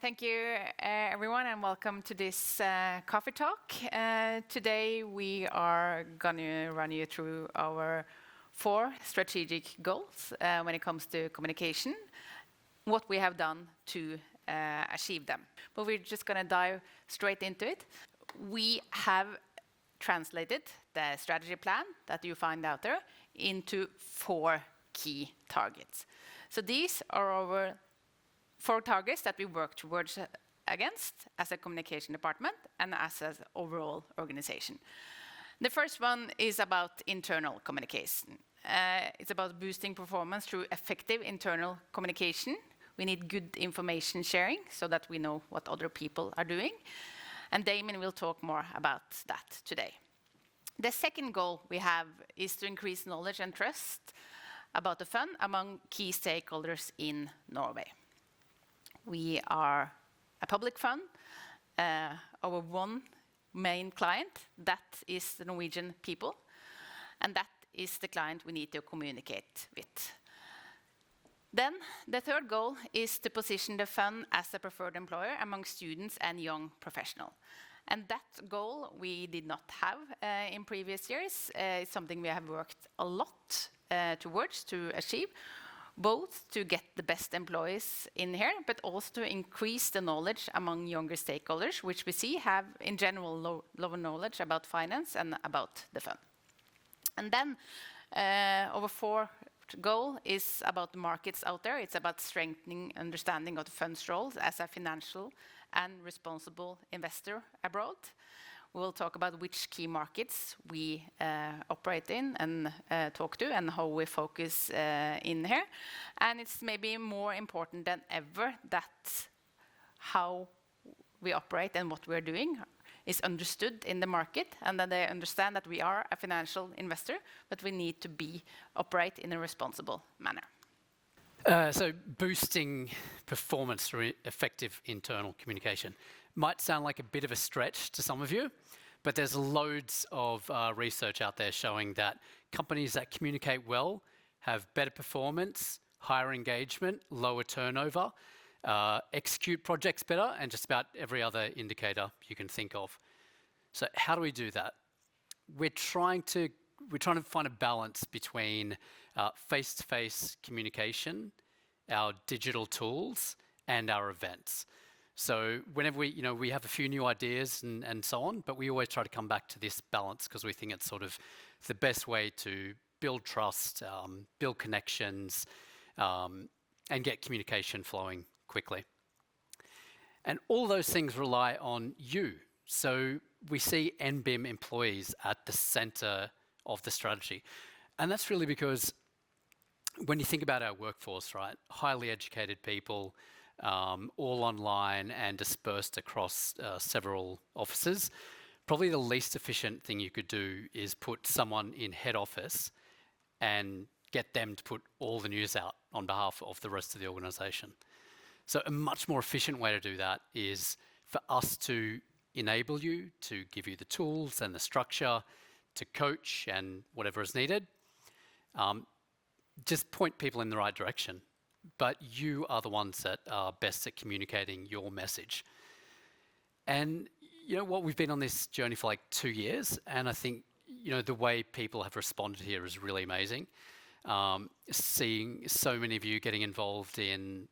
Thank you, everyone, and welcome to this coffee talk. Today we are going to run you through our 4 strategic goals when it comes to communication, what we have done to achieve them. But we're just going to dive straight into it. We have translated the strategy plan that you find out there into 4 key targets. So these are our 4 targets that we work towards against as a communication department and as an overall organization. The first one is about internal communication. It's about boosting performance through effective internal communication. We need good information sharing so that we know what other people are doing. And Damien will talk more about that today. The second goal we have is to increase knowledge and trust about the fund among key stakeholders in Norway. We are a public fund. Our one main client, that is the Norwegian people. And that is the client we need to communicate with. Then the third goal is to position the fund as a preferred employer among students and young professionals. And that goal we did not have in previous years. It's something we have worked a lot towards to achieve, both to get the best employees in here, but also to increase the knowledge among younger stakeholders, which we see have, in general, lower knowledge about finance and about the fund. And then our 4th goal is about the markets out there. It's about strengthening understanding of the fund's role as a financial and responsible investor abroad. We'll talk about which key markets we operate in and talk to and how we focus in here. And it's maybe more important than ever that how we operate and what we're doing is understood in the market, and that they understand that we are a financial investor, but we need to operate in a responsible manner. So boosting performance through effective internal communication might sound like a bit of a stretch to some of you, but there's loads of research out there showing that companies that communicate well have better performance, higher engagement, lower turnover, execute projects better, and just about every other indicator you can think of. So how do we do that? We're trying to find a balance between face-to-face communication, our digital tools, and our events. So whenever we have a few new ideas and so on, but we always try to come back to this balance because we think it's sort of the best way to build trust, build connections, and get communication flowing quickly. And all those things rely on you. So we see NBIM employees at the center of the strategy. And that's really because when you think about our workforce, right, highly educated people, all online and dispersed across several offices, probably the least efficient thing you could do is put someone in head office and get them to put all the news out on behalf of the rest of the organization. So a much more efficient way to do that is for us to enable you, to give you the tools and the structure, to coach and whatever is needed. Just point people in the right direction. But you are the ones that are best at communicating your message. And you know what, we've been on this journey for like 2 years, and I think the way people have responded here is really amazing. Seeing so many of you getting involved in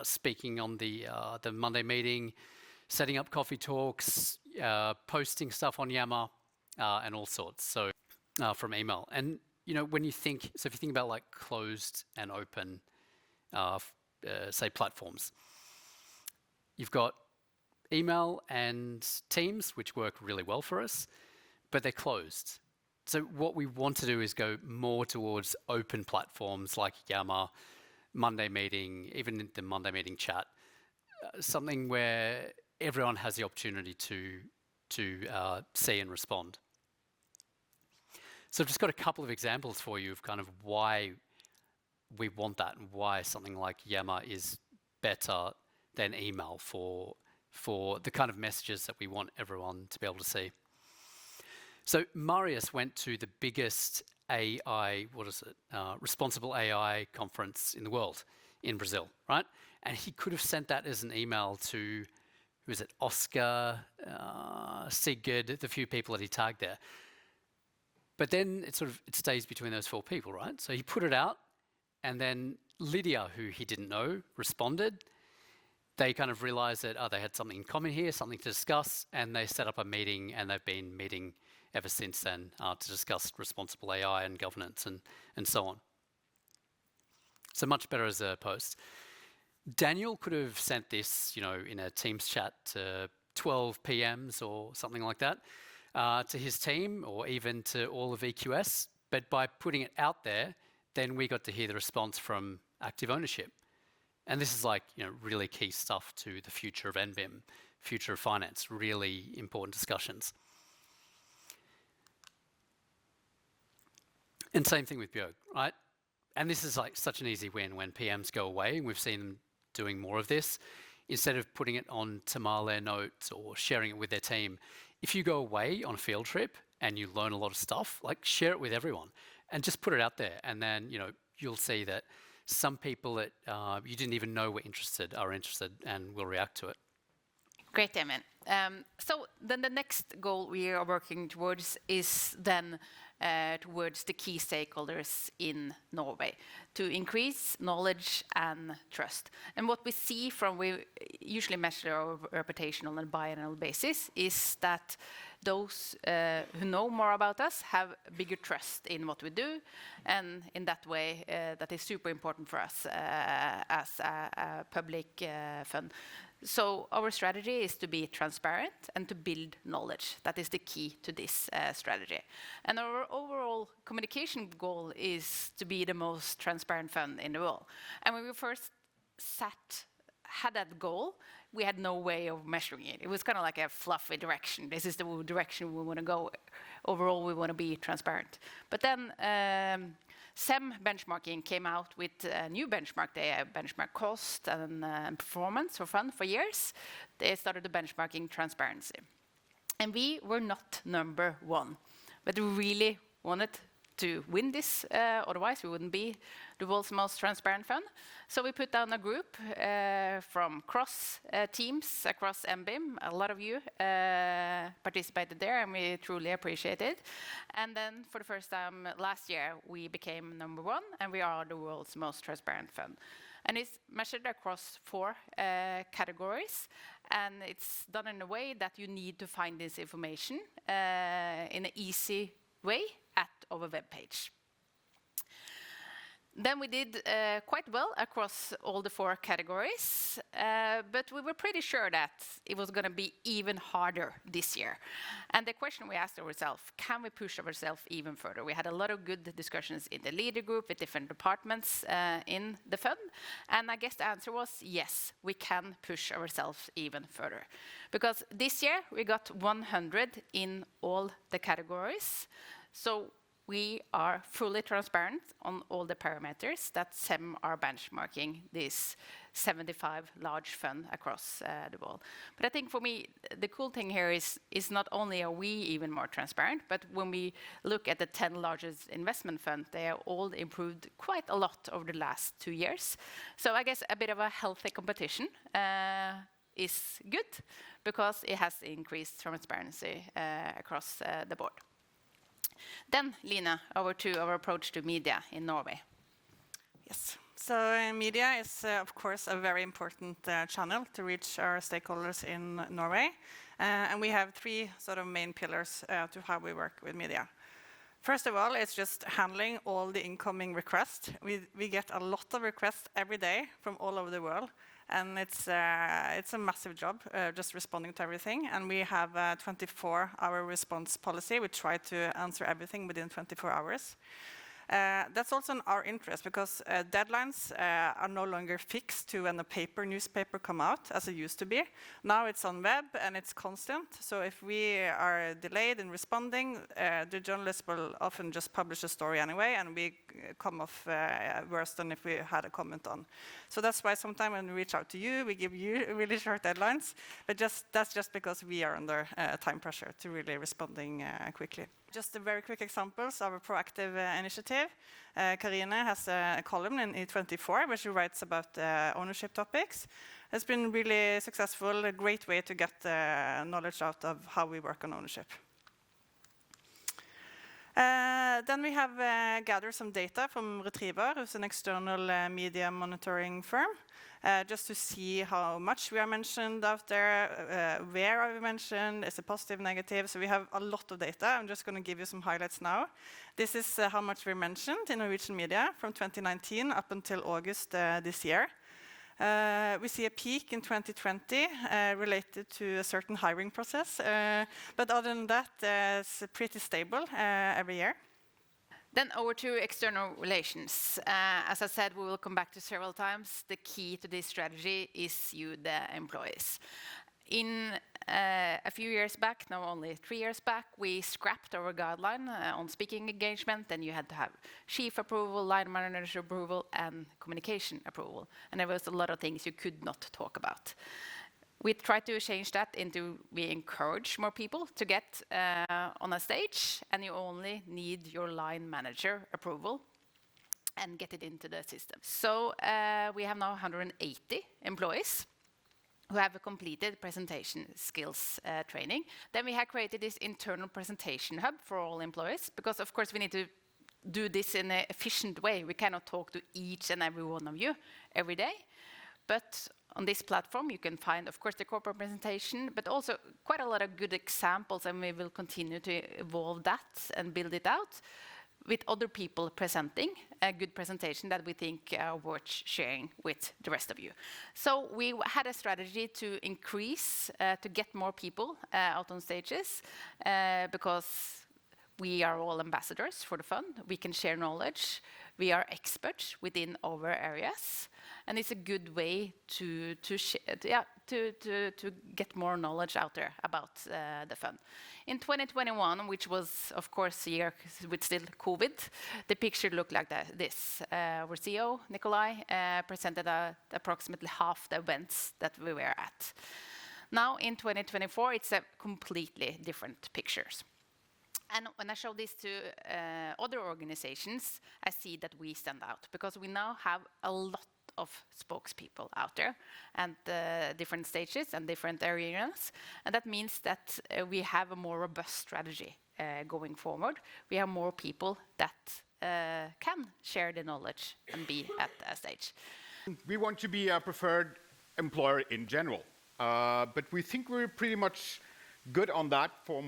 speaking on the Monday meeting, setting up coffee talks, posting stuff on Yammer, and all sorts. So from email, and when you think, so if you think about like closed and open, say platforms, you've got email and Teams, which work really well for us, but they're closed. So what we want to do is go more towards open platforms like Yammer, Monday meeting, even the Monday meeting chat, something where everyone has the opportunity to see and respond. So I've just got a couple of examples for you of kind of why we want that and why something like Yammer is better than email for the kind of messages that we want everyone to be able to see. So Marius went to the biggest AI, responsible AI conference in the world in Brazil, right? And he could have sent that as an email to, who is it, Oscar, Sigurd, the few people that he tagged there. But then it stays between those 4 people, right? So he put it out, and then Lydia, who he didn't know, responded. They kind of realized that, they had something in common here, something to discuss, and they set up a meeting, and they've been meeting ever since then to discuss responsible AI and governance and so on. So much better as a post. Daniel could have sent this, in a Teams chat to 12 PMs or something like that, to his team or even to all of EQS. But by putting it out there, then we got to hear the response from active ownership. And this is really key stuff to the future of NBIM, future of finance, really important discussions. And same thing with Björg, right? And this is such an easy win when PMs go away, and we've seen them doing more of this. Instead of putting it on Tamale notes or sharing it with their team, if you go away on a field trip and you learn a lot of stuff, share it with everyone and just put it out there. And then, you'll see that some people that you didn't even know were interested are interested and will react to it. Great, Damien. So then the next goal we are working towards is then towards the key stakeholders in Norway to increase knowledge and trust. And what we see we usually measure our reputation on a biannual basis is that those who know more about us have bigger trust in what we do, and in that way that is super important for us as a public fund. So our strategy is to be transparent and to build knowledge. That is the key to this strategy. And our overall communication goal is to be the most transparent fund in the world. And when we first had that goal, we had no way of measuring it. It was kind of like a fluffy direction. This is the direction we want to go. Overall, we want to be transparent. But then SEM benchmarking came out with a new benchmark. They benchmark cost and performance for fund for years. They started the benchmarking transparency. And we were not number 1, but we really wanted to win this, otherwise we wouldn't be the world's most transparent fund. So we put down a group from cross teams across NBIM. A lot of you participated there, and we truly appreciate it. And then for the first time last year, we became number 1, and we are the world's most transparent fund. And it's measured across 4 categories, and it's done in a way that you need to find this information in an easy way at our webpage. Then we did quite well across all the 4 categories, but we were pretty sure that it was going to be even harder this year. And the question we asked ourselves, can we push ourselves even further? We had a lot of good discussions in the leader group with different departments in the fund, and I guess the answer was yes, we can push ourselves even further. Because this year we got 100 in all the categories, so we are fully transparent on all the parameters that SEM are benchmarking this 75 large fund across the world. But I think for me, the cool thing here is not only are we even more transparent, but when we look at the 10 largest investment funds, they are all improved quite a lot over the last 2 years. So I guess a bit of a healthy competition is good because it has increased transparency across the board. Then, Line, over to our approach to media in Norway. Yes. So media is, of course, a very important channel to reach our stakeholders in Norway. And we have 3 sort of main pillars to how we work with media. First of all, it's just handling all the incoming requests. We get a lot of requests every day from all over the world. And it's a massive job, just responding to everything. And we have a 24-hour response policy. We try to answer everything within 24 hours. That's also in our interest because deadlines are no longer fixed to when a newspaper come out, as it used to be. Now it's on web and it's constant. So if we are delayed in responding, the journalists will often just publish a story anyway, and we come off worse than if we had a comment on. So that's why sometimes when we reach out to you, we give you really short deadlines. But that's just because we are under time pressure to really responding quickly. Just a very quick examples of a proactive initiative. Karine has a column in E24 where she writes about ownership topics. It's been really successful, a great way to get knowledge out of how we work on ownership. Then we have gathered some data from Retriever, who's an external media monitoring firm, just to see how much we are mentioned out there, where are we mentioned, is it positive, negative. So we have a lot of data. I'm just going to give you some highlights now. This is how much we're mentioned in Norwegian media from 2019 up until August this year. We see a peak in 2020 related to a certain hiring process, but other than that, it's pretty stable every year. Then over to external relations. As I said, we will come back to several times. The key to this strategy is you, the employees. In a few years back, no, only 3 years back, we scrapped our guideline on speaking engagement. Then you had to have chief approval, line manager approval, and communication approval. And there was a lot of things you could not talk about. We tried to change that into we encourage more people to get on a stage, and you only need your line manager approval and get it into the system. So we have now 180 employees who have completed presentation skills training. Then we have created this internal presentation hub for all employees, because of course we need to do this in an efficient way. We cannot talk to each and every one of you every day. But on this platform you can find, of course, the corporate presentation, but also quite a lot of good examples, and we will continue to evolve that and build it out with other people presenting a good presentation that we think are worth sharing with the rest of you. So we had a strategy to increase, to get more people out on stages, because we are all ambassadors for the fund. We can share knowledge. We are experts within our areas, and it's a good way to get more knowledge out there about the fund. In 2021, which was, of course, a year with still COVID, the picture looked like this. Our CEO, Nikolai, presented approximately half the events that we were at. Now, in 2024, it's a completely different pictures. And when I show this to other organizations, I see that we stand out, because we now have a lot of spokespeople out there, and different stages and different areas. And that means that we have a more robust strategy going forward. We have more people that can share the knowledge and be at a stage. We want to be a preferred employer in general, but we think we're pretty much good on that for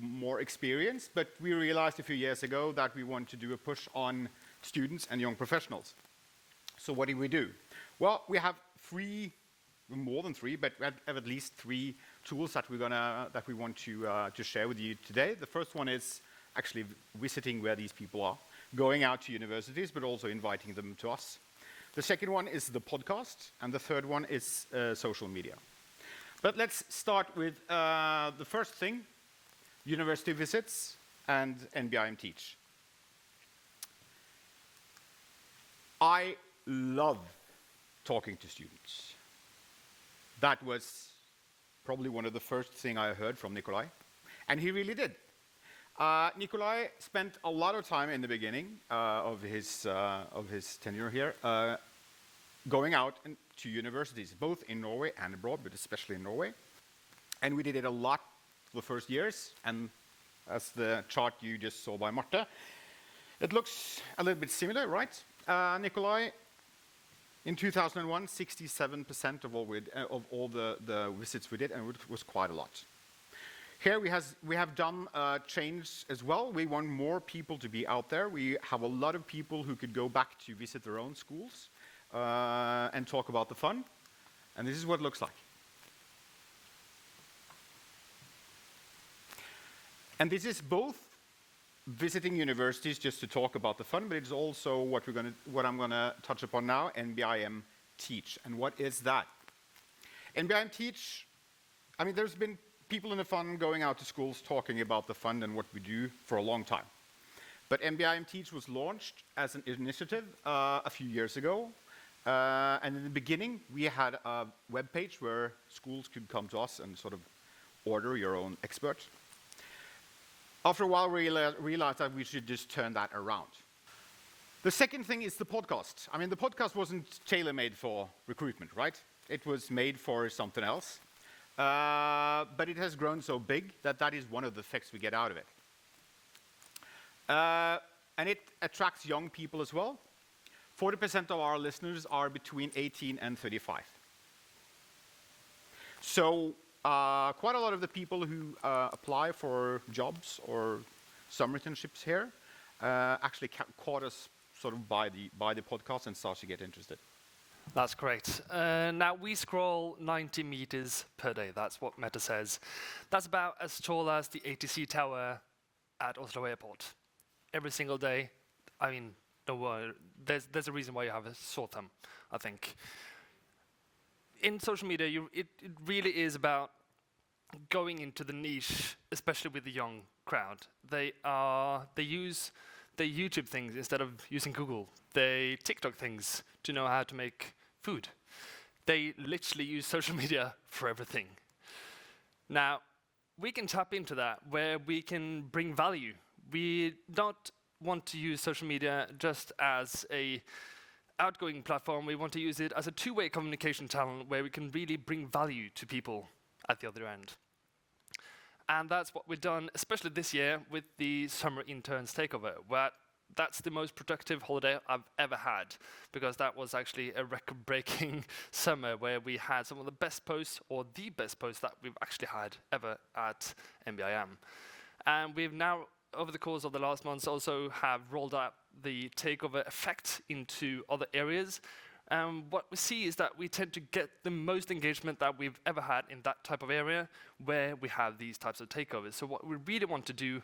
more experience. But we realized a few years ago that we want to do a push on students and young professionals. So what do? Well, we have more than three, but we have at least 3 tools that we want to share with you today. The first one is actually visiting where these people are, going out to universities, but also inviting them to us. The second one is the podcast, and the third one is social media. But let's start with the first thing, university visits and NBIM Teach. I love talking to students. That was probably one of the first things I heard from Nikolai, and he really did. Nikolai spent a lot of time in the beginning of his tenure here going out to universities, both in Norway and abroad, but especially in Norway. And we did it a lot for the first years, and as the chart you just saw by Marthe, it looks a little bit similar, right? Nikolai, in 2001, 67% of all the visits we did, and it was quite a lot. Here we have done a change as well. We want more people to be out there. We have a lot of people who could go back to visit their own schools and talk about the fund. And this is what it looks like. And this is both visiting universities just to talk about the fund, but it's also what I'm gonna touch upon now, NBIM Teach. And what is that? NBIM Teach, I mean, there's been people in the fund going out to schools talking about the fund and what we do for a long time. But NBIM Teach was launched as an initiative a few years ago. And in the beginning, we had a web page where schools could come to us and sort of order your own expert. After a while, we realized that we should just turn that around. The second thing is the podcast. I mean, the podcast wasn't tailor-made for recruitment, right? It was made for something else. But it has grown so big that that is one of the effects we get out of it. And it attracts young people as well. 40% of our listeners are between 18 and 35. So quite a lot of the people who apply for jobs or summer internships here actually caught us sort of by the podcast and started to get interested. That's great. Now, we scroll 90 meters per day. That's what Meta says. That's about as tall as the ATC tower at Oslo Airport. Every single day. I mean, there's a reason why you have a short thumb, I think. In social media, it really is about going into the niche, especially with the young crowd. They use the YouTube things instead of using Google. They TikTok things to know how to make food. They literally use social media for everything. Now, we can tap into that where we can bring value. We don't want to use social media just as a outgoing platform. We want to use it as a two-way communication channel where we can really bring value to people at the other end. And that's what we've done, especially this year with the Summer Interns Takeover, where that's the most productive holiday I've ever had, because that was actually a record-breaking summer where we had some of the best posts, or the best posts that we've actually had ever at NBIM. And we've now, over the course of the last months, also have rolled out the takeover effect into other areas. What we see is that we tend to get the most engagement that we've ever had in that type of area where we have these types of takeovers. So what we really want to do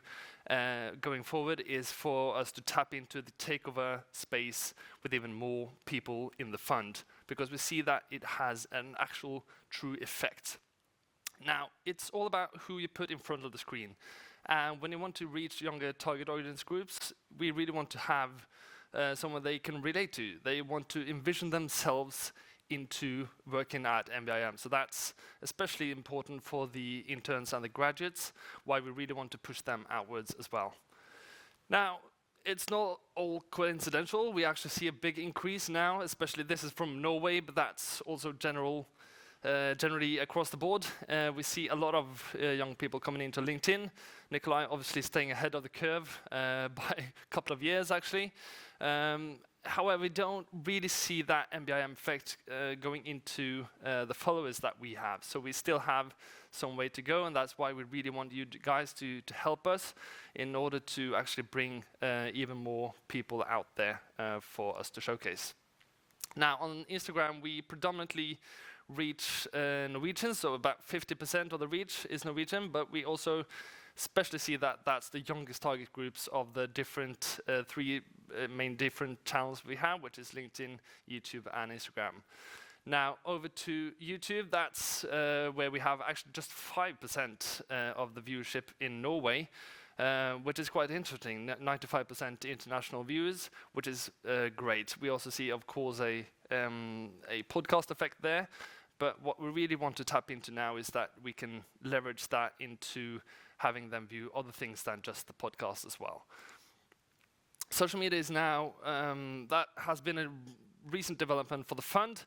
going forward is for us to tap into the takeover space with even more people in the fund, because we see that it has an actual true effect. Now, it's all about who you put in front of the screen. And when you want to reach younger target audience groups, we really want to have someone they can relate to. They want to envision themselves into working at NBIM. So that's especially important for the interns and the graduates, why we really want to push them outwards as well. Now, it's not all coincidental. We actually see a big increase now, especially this is from Norway, but that's also generally across the board. We see a lot of young people coming into LinkedIn. Nikolai obviously staying ahead of the curve by a couple of years, actually. However, we don't really see that NBIM effect going into the followers that we have. So we still have some way to go, and that's why we really want you guys to help us in order to actually bring even more people out there for us to showcase. Now, on Instagram, we predominantly reach Norwegians, so about 50% of the reach is Norwegian, but we also especially see that that's the youngest target groups of the different three main different channels we have, which is LinkedIn, YouTube, and Instagram. Now, over to YouTube, that's where we have actually just 5% of the viewership in Norway, which is quite interesting. 95% international viewers, which is great. We also see, of course, a podcast effect there. But what we really want to tap into now is that we can leverage that into having them view other things than just the podcast as well. Social media is now, that has been a recent development for the fund,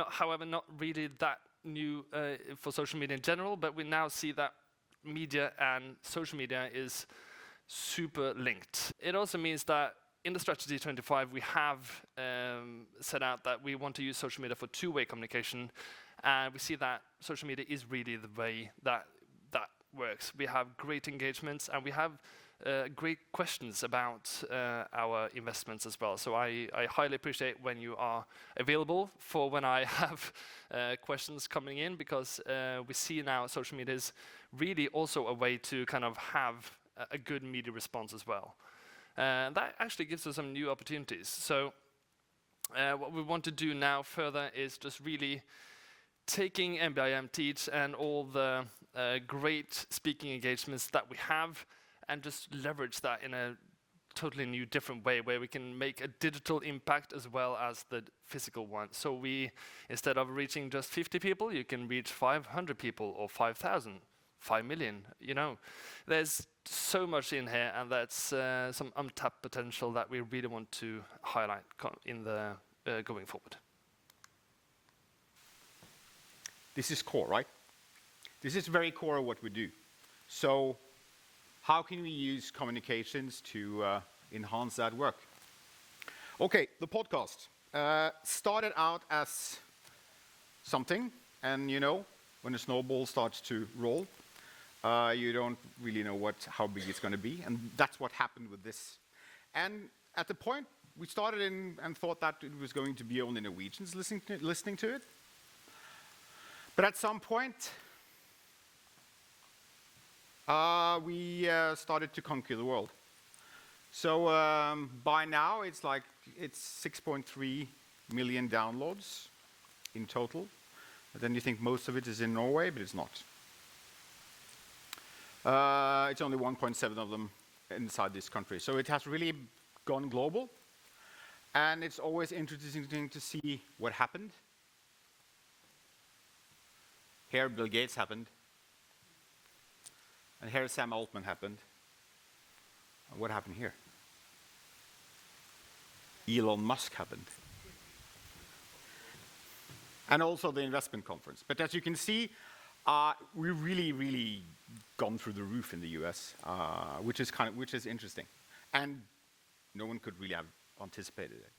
however, not really that new for social media in general, but we now see that media and social media is super linked. It also means that in the Strategy 25, we have set out that we want to use social media for two-way communication, and we see that social media is really the way that works. We have great engagements, and we have great questions about our investments as well. So I highly appreciate when you are available for when I have questions coming in, because we see now social media is really also a way to kind of have a good media response as well. That actually gives us some new opportunities. So what we want to do now further is just really taking NBIM Teach and all the great speaking engagements that we have and just leverage that in a totally new, different way where we can make a digital impact as well as the physical one. So we, instead of reaching just 50 people, you can reach 500 people or 5,000, 5 million. You know, there's so much in here, and that's some untapped potential that we really want to highlight in the going forward. This is core, right? This is very core of what we do. So how can we use communications to enhance that work? Okay, the podcast started out as something, and you know, when a snowball starts to roll, you don't really know how big it's going to be, and that's what happened with this. And at the point, we started in and thought that it was going to be only Norwegians listening to it. But at some point, we started to conquer the world. So by now, it's 6.3 million downloads in total. But then you think most of it is in Norway, but it's not. It's only 1.7 of them inside this country. So it has really gone global. And it's always interesting to see what happened. Here, Bill Gates happened. And here, Sam Altman happened. And what happened here? Elon Musk happened. And also the investment conference. But as you can see, we've really gone through the roof in the US, which is interesting. And no one could really have anticipated it.